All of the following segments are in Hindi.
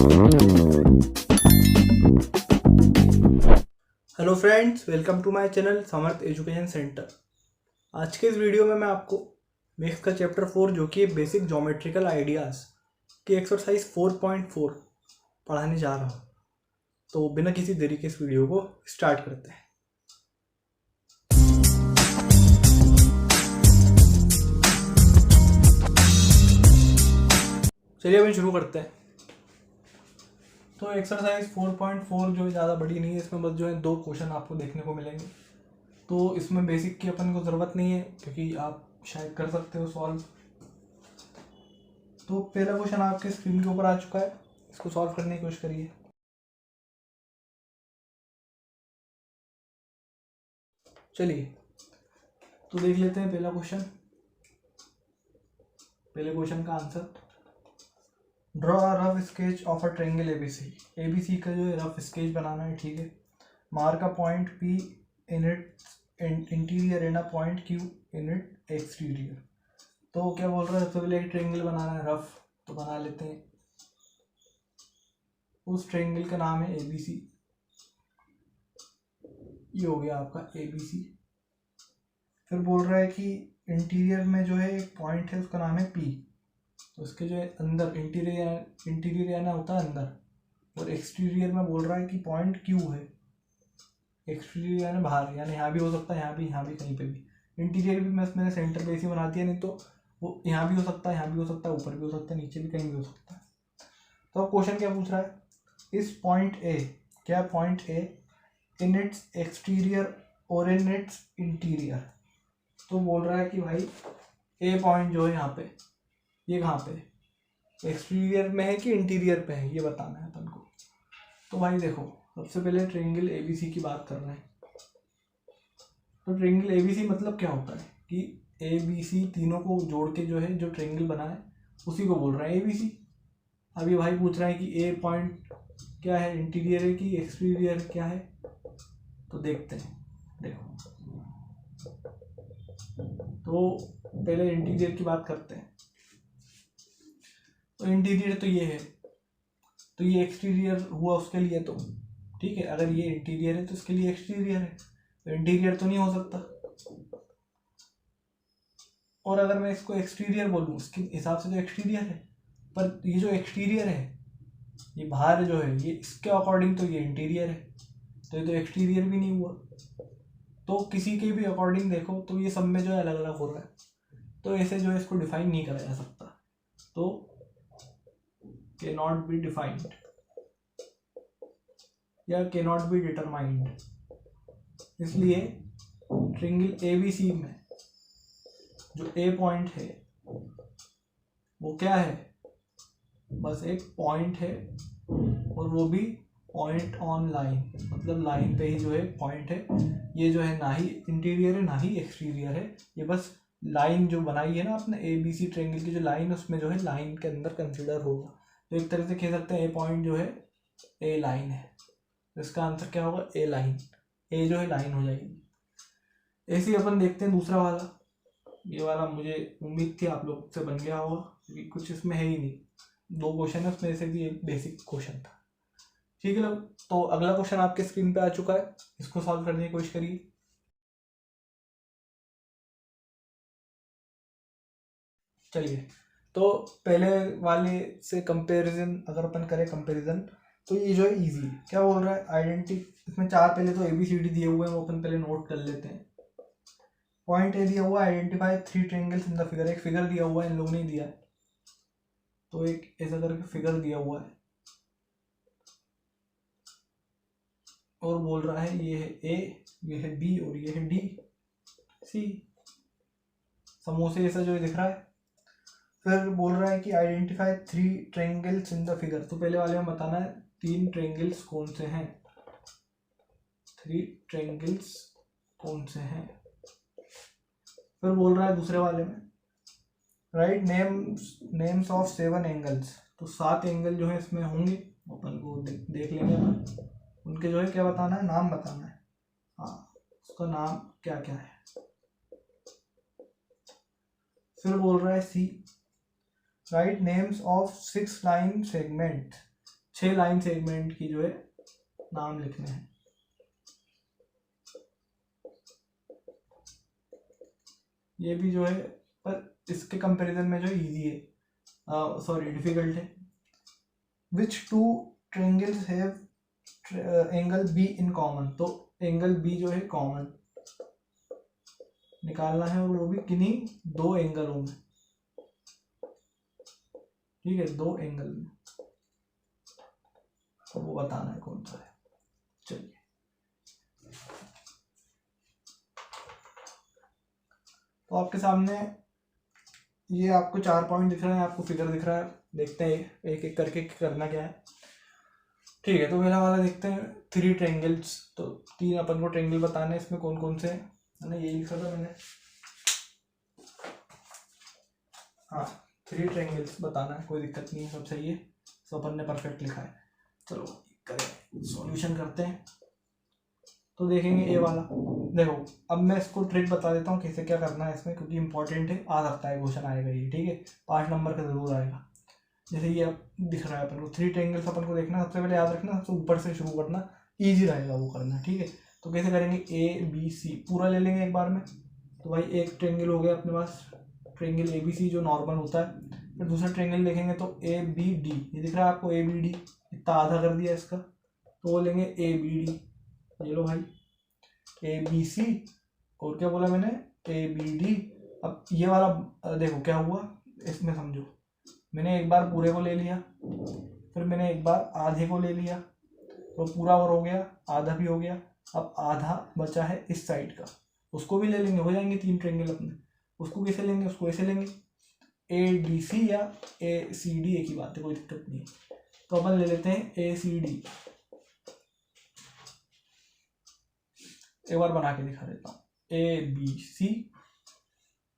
Hello friends, welcome to my channel Samarth education centre. आज के इस वीडियो में मैं आपको मैथ्स का चैप्टर 4 जो कि बेसिक ज्योमेट्रिकल आइडियाज़ की एक्सरसाइज 4.4 पढ़ाने जा रहा हूँ। तो बिना किसी देरी के इस वीडियो को स्टार्ट करते हैं। चलिए अभी शुरू करते हैं। तो एक्सरसाइज 4.4 जो ज़्यादा बड़ी नहीं है, इसमें बस जो है 2 क्वेश्चन आपको देखने को मिलेंगे। तो इसमें बेसिक की अपन को ज़रूरत नहीं है क्योंकि आप शायद कर सकते हो सॉल्व। तो पहला क्वेश्चन आपके स्क्रीन के ऊपर आ चुका है, इसको सॉल्व करने की कोशिश करिए। चलिए तो देख लेते हैं पहला क्वेश्चन। पहले क्वेश्चन का answer, draw a rough sketch of a triangle ABC. ABC का जो है रफ स्केच बनाना है, ठीक है। Mark a point P in it interior and a point Q in it exterior. तो क्या बोल रहा है, सबसे पहले एक ट्रायंगल बनाना है रफ, तो बना लेते हैं। उस ट्रायंगल का नाम है एबीसी। ये हो गया आपका एबीसी। फिर बोल रहा है कि इंटीरियर में जो है एक पॉइंट है, उसका नाम है पी। तो उसके जो है अंदर इंटीरियर यानी होता है अंदर, और एक्सटीरियर में बोल रहा है कि पॉइंट क्यू है। एक्सटीरियर यानी बाहर, यानी यहाँ भी हो सकता है, यहाँ भी कहीं पे भी। इंटीरियर भी मैंने सेंटर पे ही बना दिया, नहीं तो वो यहाँ भी हो सकता है, यहाँ भी हो सकता है, ऊपर भी हो सकता है, नीचे भी कहीं भी हो सकता है। तो अब क्वेश्चन क्या पूछ रहा है, इस पॉइंट ए, क्या point A in its exterior और इन इट्स इंटीरियर। तो बोल रहा है कि भाई ए पॉइंट जो है यहाँ पे, ये कहाँ पे, एक्सटीरियर में है कि इंटीरियर पे है, ये बताना है अपन को। तो भाई देखो, सबसे पहले ट्रायंगल एबीसी की बात कर रहे हैं। तो ट्रायंगल एबीसी मतलब क्या होता है कि एबीसी तीनों को जोड़ के जो है जो ट्रायंगल बना है उसी को बोल रहा है एबीसी। अभी भाई पूछ रहा है कि ए पॉइंट क्या है, इंटीरियर है कि एक्सटीरियर क्या है। तो देखते हैं, देखो तो पहले इंटीरियर की बात करते हैं। तो इंटीरियर तो ये है, तो ये एक्सटीरियर हुआ उसके लिए, तो ठीक है। अगर ये इंटीरियर है तो इसके लिए एक्सटीरियर है, तो इंटीरियर तो नहीं हो सकता। और अगर मैं इसको एक्सटीरियर बोलूँ, उसके हिसाब से तो एक्सटीरियर है, पर ये जो एक्सटीरियर है, ये बाहर जो है, ये इसके अकॉर्डिंग तो ये इंटीरियर है, तो ये तो एक्सटीरियर भी नहीं हुआ। तो किसी के भी अकॉर्डिंग देखो तो ये सब में जो है अलग अलग हो रहा है, तो ऐसे जो है इसको डिफाइन नहीं करा जा सकता। तो के नॉट बी डिफाइंड या के नॉट बी डिटरमाइंड। इसलिए ट्रायंगल एबीसी में जो ए पॉइंट है वो क्या है, बस एक पॉइंट है, और वो भी पॉइंट ऑन लाइन, मतलब लाइन पे ही जो है पॉइंट है। ये जो है ना ही इंटीरियर है ना ही एक्सटीरियर है, ये बस लाइन जो बनाई है ना अपने ए बी सी ट्रायंगल की जो लाइन, उसमें जो है लाइन के अंदर कंसिडर होगा। तो एक तरह से कह सकते हैं ए पॉइंट जो है ए लाइन है। तो इसका आंसर क्या होगा, ए लाइन। ए जो है लाइन हो जाएगी। ऐसे ही अपन देखते हैं दूसरा वाला। ये वाला मुझे उम्मीद थी आप लोग से बन गया होगा, क्योंकि कुछ इसमें है ही नहीं। 2 क्वेश्चन है उसमें से भी एक बेसिक क्वेश्चन था, ठीक है लोग। तो अगला क्वेश्चन आपके स्क्रीन पे आ चुका है, इसको सॉल्व करने की कोशिश करिए। चलिए, तो पहले वाले से कंपैरिजन अगर अपन करें कंपैरिजन, तो ये जो है इजी। क्या बोल रहा है, आइडेंटिटी, इसमें 4 पहले तो ABCD दिए हुए हैं, वो अपन पहले नोट कर लेते हैं। पॉइंट ए दिया हुआ है, identify 3 triangles in the figure. एक फिगर दिया हुआ है, इन लोगों ने दिया है, तो एक ऐसा करके फिगर दिया हुआ है, और बोल रहा है ये है ए, ये है बी और ये है डी सी। समोसे ऐसा जो दिख रहा है। फिर बोल रहा है कि identify 3 triangles in the figure. तो पहले वाले में बताना है 3 ट्रायंगल्स कौन से हैं, 3 ट्रायंगल्स कौन से हैं। फिर बोल रहा है दूसरे वाले में, राइट नेम्स ऑफ 7 एंगल्स। तो 7 एंगल जो है इसमें होंगे, अपन को देख लेंगे अपन। उनके जो है क्या बताना है, नाम बताना है। हाँ, उसका नाम क्या क्या है। फिर बोल रहा है C, write names of 6 line segment. 6 line segment की जो है नाम लिखने हैं। ये भी जो है पर इसके कंपैरिजन में जो इजी है, सॉरी डिफिकल्ट है। Which two triangles have angle B in common, तो एंगल बी जो है कॉमन निकालना है, और वो भी किन्हीं 2 एंगलों में, ठीक है, 2 एंगल में, तो वो बताना है कौन सा है। चलिए तो आपके सामने ये आपको 4 पॉइंट दिख रहे हैं, आपको फिगर दिख रहा है, देखते हैं एक एक करके करना क्या है। ठीक है, तो पहला वाला देखते हैं 3 ट्रायंगल्स। तो 3 अपन को ट्रायंगल बताने हैं, इसमें कौन कौन से है ना, यही लिखा था मैंने, हाँ 3 ट्रायंगल्स बताना है, कोई दिक्कत नहीं है, सब सही है, सब अपन ने परफेक्ट लिखा है। चलो करें, सॉल्यूशन करते हैं। तो देखेंगे ये वाला, देखो अब मैं इसको ट्रिक बता देता हूँ कैसे क्या करना है इसमें, क्योंकि इंपॉर्टेंट है, आ सकता है क्वेश्चन आएगा ये, ठीक है, 5 नंबर का जरूर आएगा। जैसे ये अब दिख रहा है अपन को 3 ट्रायंगल्स अपन को देखना, सबसे पहले याद रखना सबसे ऊपर से शुरू करना, ईजी रहेगा वो करना, ठीक है। तो कैसे करेंगे, ABC पूरा ले लेंगे एक बार में, तो भाई एक ट्रायंगल हो गया अपने पास, ट्रायंगल ABC जो नॉर्मल होता है। फिर दूसरा ट्रायंगल देखेंगे तो ABD, ये दिख रहा है आपको ABD, इतना आधा कर दिया इसका, तो वो लेंगे ABD, ये लो भाई ABC, और क्या बोला मैंने, ABD। अब ये वाला देखो क्या हुआ इसमें, समझो मैंने एक बार पूरे को ले लिया, फिर मैंने एक बार आधे को ले लिया, तो पूरा और हो गया, आधा भी हो गया, अब आधा बचा है इस साइड का, उसको भी ले लेंगे, हो जाएंगे 3 ट्रायंगल अपने। उसको कैसे लेंगे, उसको ऐसे लेंगे, ADC या ACD एक ही बात है, कोई दिक्कत नहीं है। तो अपन ले लेते हैं ACD, एक बार बना के दिखा देता हूँ, ABC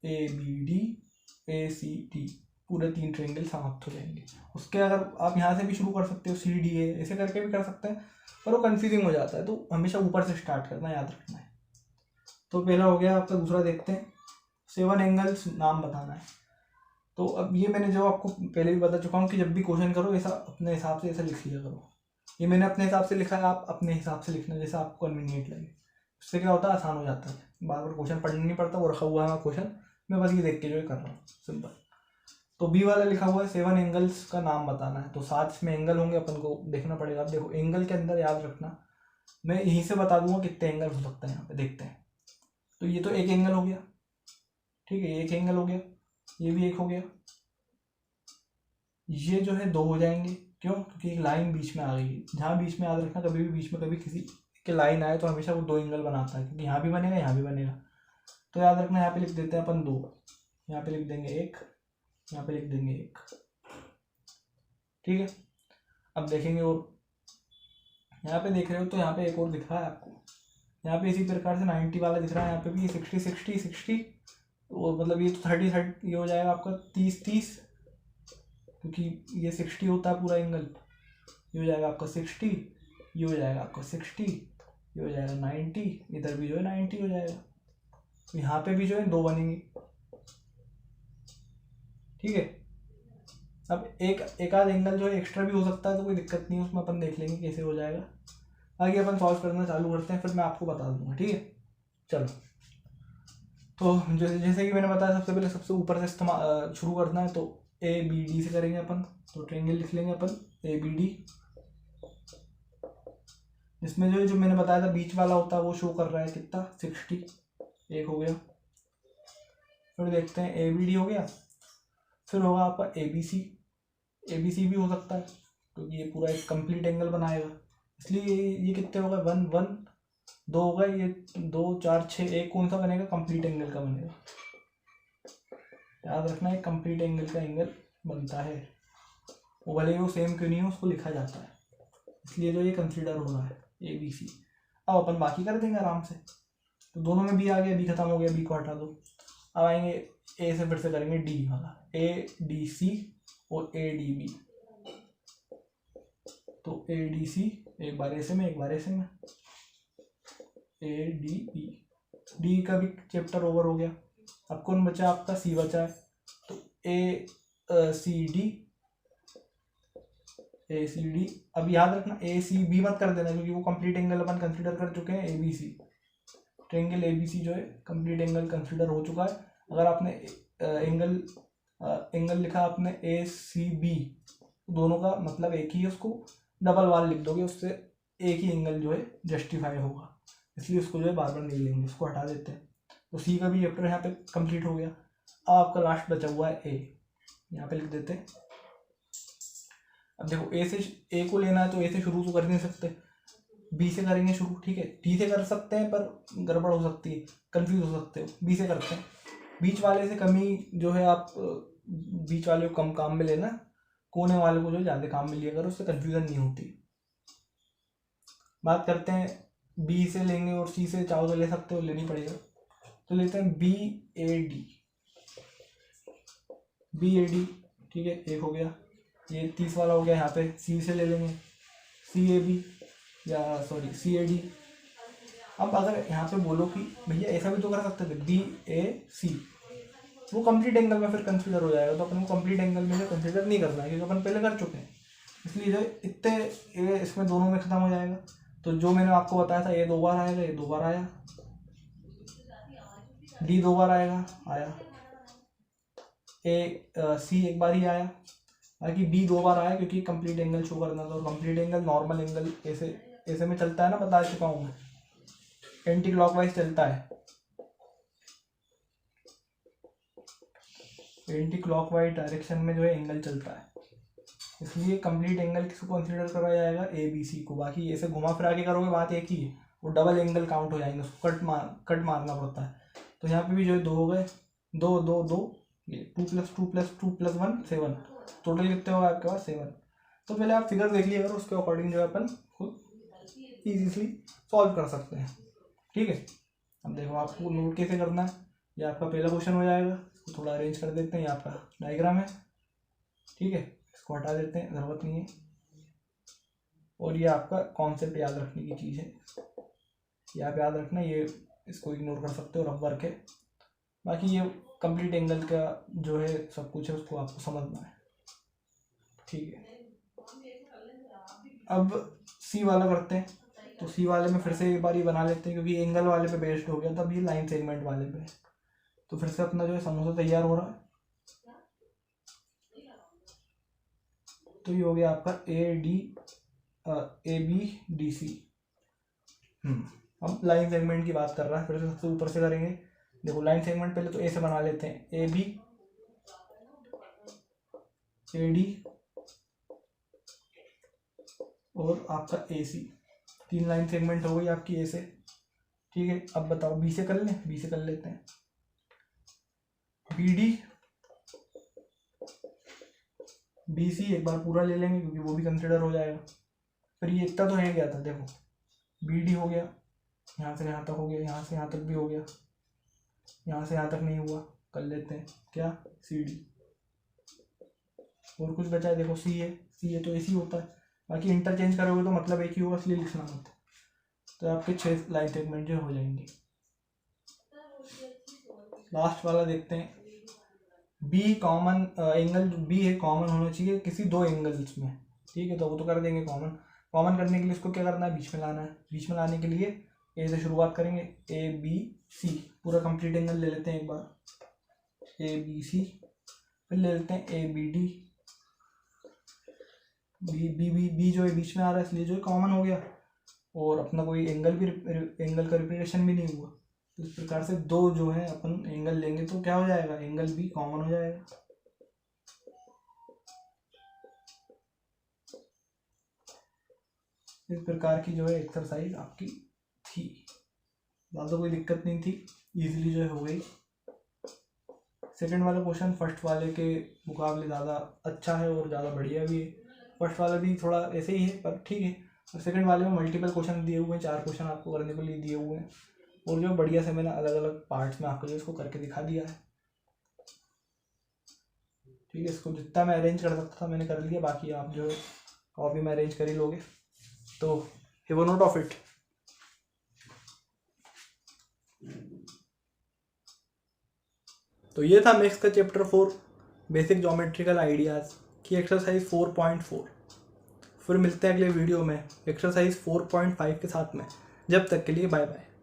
ABD ACD, पूरे 3 ट्रायंगल समाप्त हो जाएंगे। उसके अगर आप यहाँ से भी शुरू कर सकते हो, CDA ऐसे करके भी कर सकते हैं, पर वो कंफ्यूजिंग हो जाता है, तो हमेशा ऊपर से स्टार्ट करना, याद रखना है। तो पहला हो गया आपका, दूसरा देखते हैं 7 एंगल्स नाम बताना है। तो अब ये मैंने जो आपको पहले भी बता चुका हूँ कि जब भी क्वेश्चन करो ऐसा अपने हिसाब से ऐसा लिख लिया करो, ये मैंने अपने हिसाब से लिखा है, आप अपने हिसाब से लिखना जैसा आपको कन्वीनियंट लगे, उससे क्या होता है आसान हो जाता है, बार बार क्वेश्चन पढ़ना नहीं पड़ता, वो रखा हुआ है क्वेश्चन, मैं बस ये देख के जो है कर रहा हूँ, सिंपल। तो बी वाला लिखा हुआ है 7 एंगल्स का नाम बताना है, तो 7 इसमें एंगल होंगे, अपन को देखना पड़ेगा। अब देखो एंगल के अंदर याद रखना, मैं यहीं से बता दूंगा कितने एंगल हो सकते हैं, यहाँ पे देखते हैं। तो ये तो एक एंगल हो गया, ठीक है, ये एक एंगल हो गया, ये भी एक हो गया, ये जो है 2 हो जाएंगे, क्यों, क्योंकि एक लाइन बीच में आ गई है। जहाँ बीच में याद रखना, कभी भी बीच में कभी किसी के लाइन आए तो हमेशा वो 2 एंगल बनाता है, क्योंकि यहाँ भी बनेगा यहाँ भी बनेगा। तो याद रखना, यहाँ पे लिख देते हैं अपन 2, यहाँ पे लिख देंगे 1, यहाँ पे लिख देंगे 1, ठीक है। अब देखेंगे, और यहाँ पे देख रहे हो तो यहाँ पे एक और दिख रहा है आपको, यहाँ पे इसी प्रकार से 90 वाला दिख रहा है, यहाँ पे भी 60 60 60, और मतलब ये तो 30 30 ये हो जाएगा आपका 30 30, क्योंकि ये 60 होता है पूरा एंगल, ये हो जाएगा आपका 60, ये हो जाएगा आपका 60, ये हो जाएगा 90, इधर भी जो है 90 हो जाएगा, तो यहाँ पे भी जो है 2 बनेंगे, ठीक है। अब एक आध एंगल जो है एक्स्ट्रा भी हो सकता है, तो कोई दिक्कत नहीं है, उसमें अपन देख लेंगे कैसे हो जाएगा। आगे अपन सॉल्व करना चालू करते हैं, फिर मैं आपको बता दूंगा, ठीक है। चलो, तो जैसे कि मैंने बताया, सबसे पहले सबसे ऊपर से इस्तेमाल शुरू करना है, तो ABD से करेंगे अपन, तो ट्रायंगल लिख लेंगे अपन ABD, इसमें जो मैंने बताया था बीच वाला होता है वो शो कर रहा है कितना, 60, एक हो गया। फिर देखते हैं ABD हो गया, फिर होगा आपका ABC भी हो सकता है, क्योंकि ये पूरा एक कंप्लीट एंगल बनाएगा, इसलिए ये कितने हो गए, 1 1 2 हो गए, ये 2 4 6, एक कौन सा बनेगा, कंप्लीट एंगल का बनेगा, याद रखना है कंप्लीट एंगल का एंगल बनता है, वो भले ही वो सेम क्यों नहीं हो, उसको लिखा जाता है, इसलिए जो ये कंसीडर हो रहा है ABC। अब अपन बाकी कर देंगे आराम से, तो दोनों में B आ गया, B खत्म हो गया, B को हटा दो। अब आएंगे A से, फिर से करेंगे D वाला, ADC और ADB, तो ADC एक बार ऐसे में, एक बार ऐसे में, ADB, D का भी चैप्टर ओवर हो गया। अब कौन बचा आपका, C बचा है, तो ACD ए सी डी। अब याद रखना ए सी बी मत कर देना, क्योंकि वो कंप्लीट एंगल अपन कंसिडर कर चुके हैं A B C. Triangle A B C जो है कंप्लीट एंगल कंसिडर हो चुका है। अगर आपने एंगल लिखा आपने ए सी बी, दोनों का मतलब एक ही है, उसको डबल वाल लिख दोगे, उससे एक ही एंगल जो है जस्टिफाई होगा, इसलिए उसको जो है बार बार नहीं लेंगे, उसको हटा देते हैं। तो सी का भी चैप्टर यहाँ पे कंप्लीट हो गया। अब आपका लास्ट बचा हुआ है ए, यहाँ पे लिख देते हैं। अब देखो ए को लेना है तो ए से शुरू तो कर नहीं सकते, बी से करेंगे शुरू, ठीक है। डी से कर सकते हैं पर गड़बड़ हो सकती है, कंफ्यूज हो सकते हो, बी से करते हैं। बीच वाले से कमी जो है आप बीच वाले को कम काम में लेना, कोने वाले को जो ज़्यादा काम में लिया करो, उससे कन्फ्यूज़न नहीं होती। बात करते हैं बी से लेंगे और सी से चाहो तो ले सकते हो, लेनी पड़ेगा। तो लेते हैं बी ए डी, ठीक है, एक हो गया। ये 30 वाला हो गया। यहाँ पे सी से ले लेंगे सी ए बी, या सॉरी सी ए डी। अब अगर यहाँ पे बोलो कि भैया ऐसा भी तो कर सकते थे बी ए सी, वो कंप्लीट एंगल में फिर कंसीडर हो जाएगा, तो अपन को कंप्लीट एंगल में जो कंसीडर नहीं करना है, क्योंकि अपन पहले कर चुके हैं, इसलिए जो इतने ए इसमें दोनों में ख़त्म हो जाएगा। तो जो मैंने आपको बताया था ये 2 बार आएगा, ये 2 बार आया, डी 2 बार आया, सी एक बार ही आया, बाकी बी 2 बार आया, क्योंकि कंप्लीट एंगल शो करना था। और कंप्लीट एंगल नॉर्मल एंगल ऐसे में चलता है ना, बता चुका हूँ मैं, एंटी क्लॉकवाइज चलता है, एंटी क्लॉकवाइज डायरेक्शन में जो है एंगल चलता है, इसलिए कंप्लीट एंगल किसको कंसीडर करा जाएगा, ए बी सी को। बाकी ऐसे घुमा फिरा के करोगे बात एक ही है, वो डबल एंगल काउंट हो जाएंगे, उसको कट मारना पड़ता है। तो यहाँ पे भी जो है 2 हो गए, 2 2 2, ये 2 + 2 + 2 + 1 7, टोटल कितने होगा आपके पास 7। तो पहले आप फिगर देख लिया करो, उसके अकॉर्डिंग जो है अपन खुद ईजीली सॉल्व कर सकते हैं, ठीक है। अब देखो आपको नोट कैसे करना है, ये आपका पहला क्वेश्चन हो जाएगा, तो थोड़ा अरेंज कर देते हैं, ये आपका डायग्राम है, ठीक है, इसको हटा देते हैं, ज़रूरत नहीं है। और ये आपका कॉन्सेप्ट याद रखने की चीज़ है, ये आप याद रखना, ये इसको इग्नोर कर सकते हो, रफ वर्क है। बाकी ये कंप्लीट एंगल का जो है सब कुछ है, उसको आपको समझना है, ठीक है। अब सी वाला करते हैं, तो सी वाले में फिर से एक बार ये बना लेते हैं, क्योंकि एंगल वाले पे बेस्ड हो गया, तब ये लाइन सेगमेंट वाले पे। तो फिर से अपना जो है समोसा तैयार हो रहा है। तो ये हो गया आपका ए बी डी सी। अब लाइन सेगमेंट की बात कर रहा है, फिर से सबसे ऊपर से करेंगे। देखो लाइन सेगमेंट पहले तो ए से बना लेते हैं, ए बी ए डी और आपका ए सी, 3 लाइन सेगमेंट हो गई आपकी ए से, ठीक है। अब बताओ बी से कर लें, बी से कर लेते हैं, बी डी बी सी एक बार पूरा ले लेंगे, क्योंकि वो भी कंसिडर हो जाएगा। फिर ये इतना तो है गया था, देखो बी डी हो गया, यहाँ से यहाँ तक हो गया, यहाँ से यहाँ तक भी हो गया, यहाँ से यहाँ तक नहीं हुआ, कर लेते हैं क्या, सी डी। और कुछ बचा है, देखो सी है तो ऐसी होता है, बाकी इंटरचेंज करोगे तो मतलब एक ही होगा, इसलिए लिखना मत। तो आपके 6 लाइन सेगमेंट जो हो जाएंगे। लास्ट वाला देखते हैं, बी कॉमन एंगल बी है, कॉमन होना चाहिए किसी 2 एंगल्स में, ठीक है। तो वो तो कर देंगे कॉमन करने के लिए इसको क्या करना है, बीच में लाना है। बीच में लाने के लिए ए से शुरुआत करेंगे, ए बी सी, पूरा कंप्लीट एंगल ले लेते हैं एक बार, ए बी सी, फिर ले लेते हैं ए बी डी, बी जो है बीच में आ रहा है, इसलिए जो है कॉमन हो गया, और अपना कोई एंगल का रिपीटेशन भी नहीं हुआ। तो इस प्रकार से 2 जो है अपन एंगल लेंगे तो क्या हो जाएगा, एंगल भी कॉमन हो जाएगा। इस प्रकार की जो है एक्सरसाइज आपकी थी, ज़्यादा कोई दिक्कत नहीं थी, इजीली जो है हो गई। सेकंड वाला क्वेश्चन फर्स्ट वाले के मुकाबले ज़्यादा अच्छा है और ज़्यादा बढ़िया भी है। फर्स्ट वाला भी थोड़ा ऐसे ही है, पर ठीक है। और सेकंड वाले में मल्टीपल क्वेश्चन दिए हुए हैं, 4 क्वेश्चन आपको करने के लिए दिए हुए हैं, और जो बढ़िया से मैंने अलग अलग पार्ट्स में आपको जो इसको करके दिखा दिया है, ठीक है। इसको जितना मैं अरेंज कर सकता था मैंने कर लिया, बाकी आप जो है कॉपी में अरेंज कर ही लोगे। तो have a note of it. तो ये था मैथ्स का चैप्टर 4 बेसिक ज्योमेट्रिकल आइडियाज़ की एक्सरसाइज 4.4। फिर मिलते हैं अगले वीडियो में एक्सरसाइज 4.5 के साथ में। जब तक के लिए बाय बाय।